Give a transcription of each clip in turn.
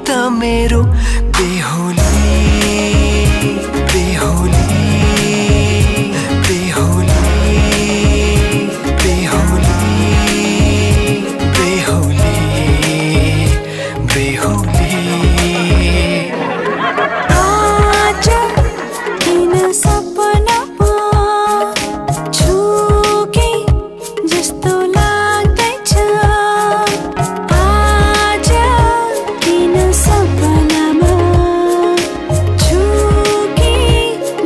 त मेरो बेहोली बेहोली बेहोली बेहोली बेहोली बेहोली आज किन सपनामा छुके जस्तो लाग्दैछ आज किन सपनामा छुके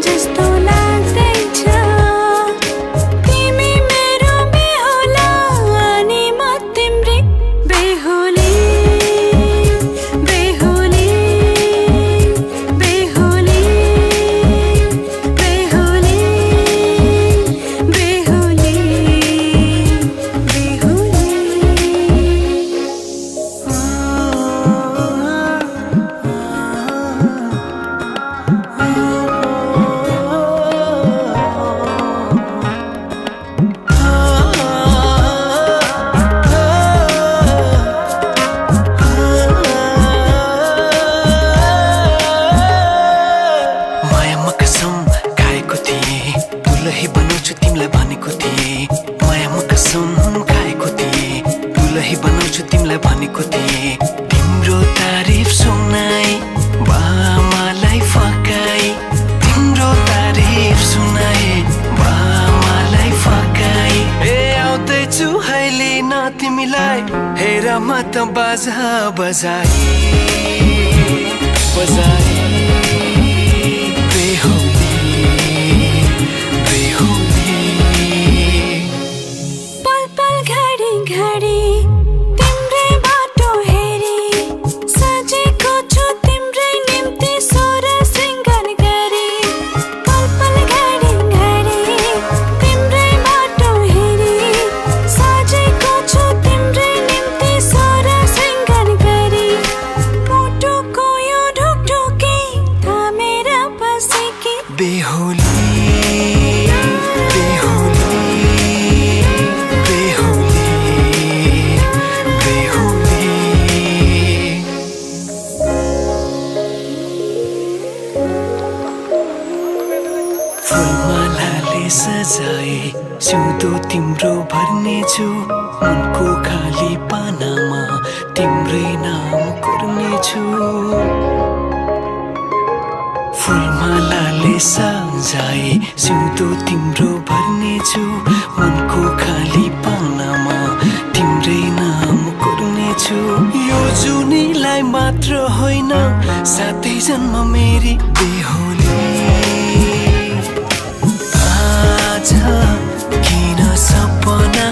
जस्तो लाग्दैछ तिमी मेरो बेहोला अनि म तिम्रै बेहोली बेहोली बेहोली बेहोली बेहोली मायामा कसम खाएको थिएँ दुलही बनाउँछु तिमीलाई भनेको थिएँ मायामा कसम खाएको थिएँ दुलही बनाउँछु तिमीलाई भनेको थिएँ तिम्रो तारिफ सुनाई बामालाई फकाई तिम्रो तारिफ सुनाई बामालाई फकाई ए आउँदैछु अहिले न तिमीलाई हेर म त बाजा बजाई बजाई बेहोली बेहोली पल पल घडी घडी तिम्रै बाटो हेरी सजेको छु तिम्रै निम्ति स्वर सिंगार गरी पल पल घडी घडी तिम्रै बाटो हेरी सजेको छु तिम्रै निम्ति स्वर सिंगार गरी मुटुको यो ढुकढुकी थामेर बसेकी बेहोली बेहोली बेहोली बेहोली फुलमालाले सजाए सिउँदो तिम्रो भर्नेछु मनको खाली पानामा तिम्रै नाम कोर्नेछु फुलमालाले सजाए सिउँदो तिम्रो भर्नेछु मनको खाली पानामा तिम्रै नाम कोर्नेछु यो जुनीलाई मात्र होइन साथै जन्म मेरी बेहोली आज किन सपना